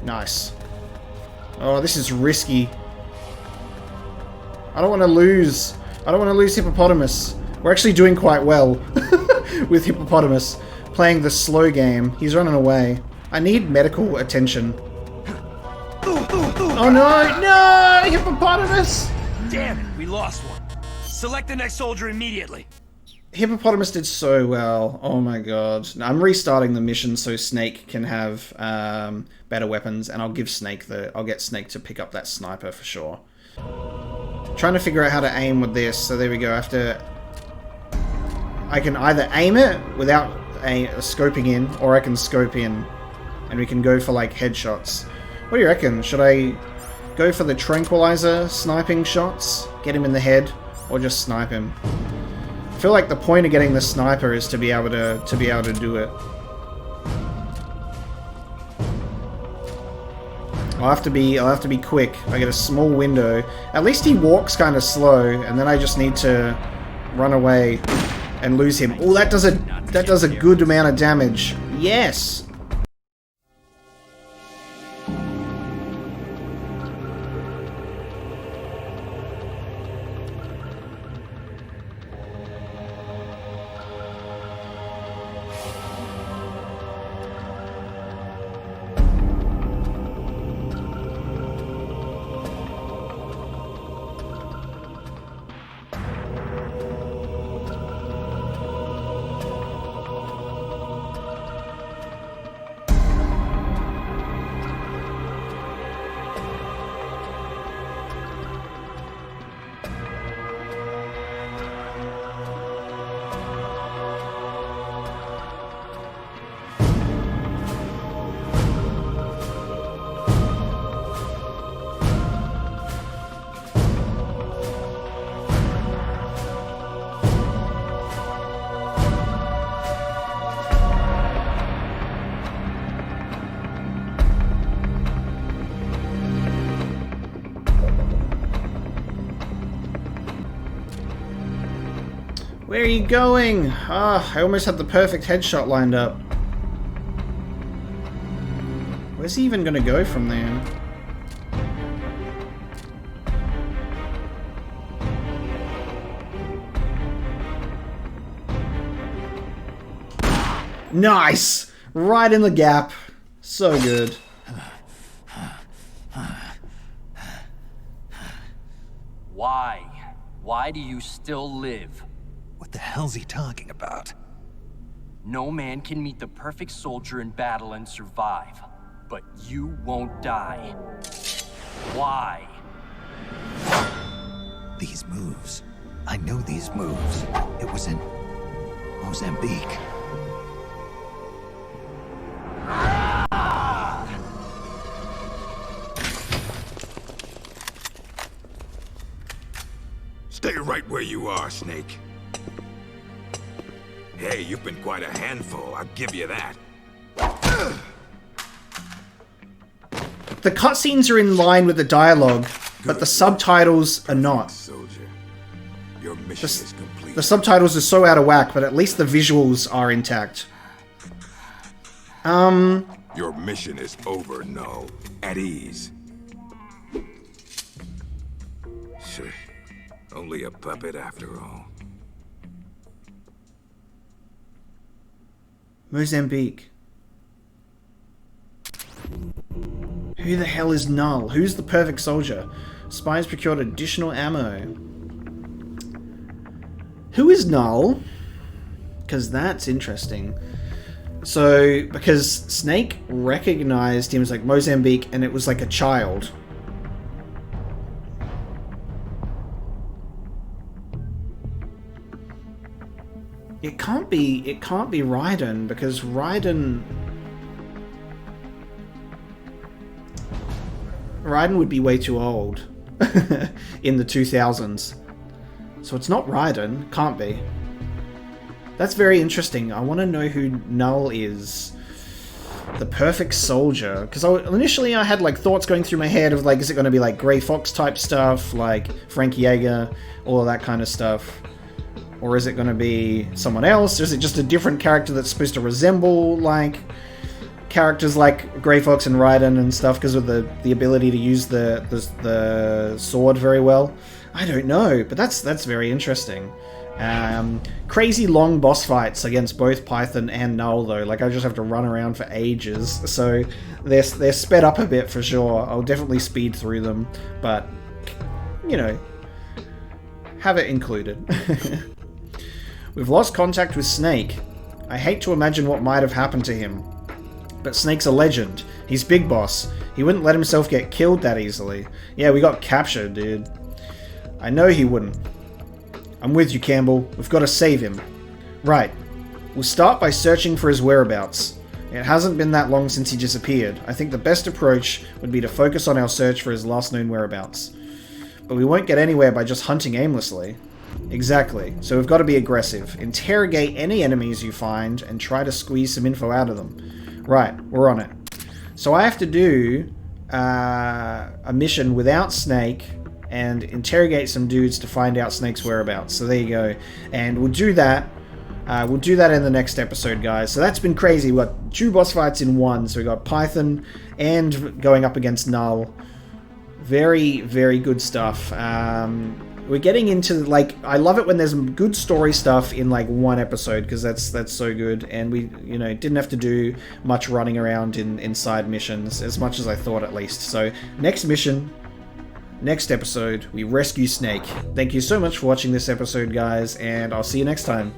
Nice. Oh, this is risky. I don't want to lose. I don't want to lose Hippopotamus. We're actually doing quite well with Hippopotamus. Playing the slow game. He's running away. I need medical attention. Oh no! No! Hippopotamus! Damn it, we lost one. Select the next soldier immediately. Hippopotamus did so well. Oh my god. I'm restarting the mission so Snake can have better weapons, and I'll get Snake to pick up that sniper for sure. Trying to figure out how to aim with this. So there we go. I can either aim it without scoping in, or I can scope in, and we can go for like headshots. What do you reckon? Should I go for the tranquilizer sniping shots, get him in the head, or just snipe him? I feel like the point of getting the sniper is to be able to do it. I'll have to be quick. I get a small window. At least he walks kind of slow, and then I just need to run away and lose him. Oh, that does a good amount of damage. Yes. Where are you going? Ah, I almost had the perfect headshot lined up. Where's he even gonna go from there? Nice! Right in the gap. So good. Why? Why do you still live? What the hell's he talking about? No man can meet the perfect soldier in battle and survive. But you won't die. Why? These moves. I know these moves. It was in Mozambique. Stay right where you are, Snake. Hey, you've been quite a handful, I'll give you that. the cutscenes are in line with the dialogue, but the subtitles are not. Soldier, your mission is complete. The subtitles are so out of whack, but at least the visuals are intact. Your mission is over, Null. At ease. Shit. Only a puppet after all. Mozambique. Who the hell is Null? Who's the perfect soldier? Spies procured additional ammo. Who is Null? Because that's interesting. So, because Snake recognized him as like Mozambique and it was like a child. It can't be Raiden, because Raiden would be way too old in the 2000s. So it's not Raiden, can't be. That's very interesting. I want to know who Null is. The perfect soldier. Because initially I had like thoughts going through my head of like, is it going to be like Grey Fox type stuff, like Frank Yeager, all of that kind of stuff? Or is it going to be someone else? Or is it just a different character that's supposed to resemble like characters like Grey Fox and Raiden and stuff because of the ability to use the sword very well? I don't know, but that's very interesting. Crazy long boss fights against both Python and Null though. Like I just have to run around for ages, so they're sped up a bit for sure. I'll definitely speed through them, but you know, have it included. We've lost contact with Snake. I hate to imagine what might have happened to him. But Snake's a legend. He's Big Boss. He wouldn't let himself get killed that easily. Yeah, we got captured, dude. I know he wouldn't. I'm with you, Campbell. We've got to save him. Right. We'll start by searching for his whereabouts. It hasn't been that long since he disappeared. I think the best approach would be to focus on our search for his last known whereabouts. But we won't get anywhere by just hunting aimlessly. Exactly. So we've got to be aggressive. Interrogate any enemies you find and try to squeeze some info out of them. Right, we're on it. So I have to do a mission without Snake and interrogate some dudes to find out Snake's whereabouts. So there you go. And we'll do that. We'll do that in the next episode, guys. So that's been crazy. We've got 2 boss fights in one. So we got Python and going up against Null. Very, very good stuff. We're getting into, like, I love it when there's good story stuff in, like, one episode, because that's so good, and we, you know, didn't have to do much running around in side missions, as much as I thought, at least. So, next mission, next episode, we rescue Snake. Thank you so much for watching this episode, guys, and I'll see you next time.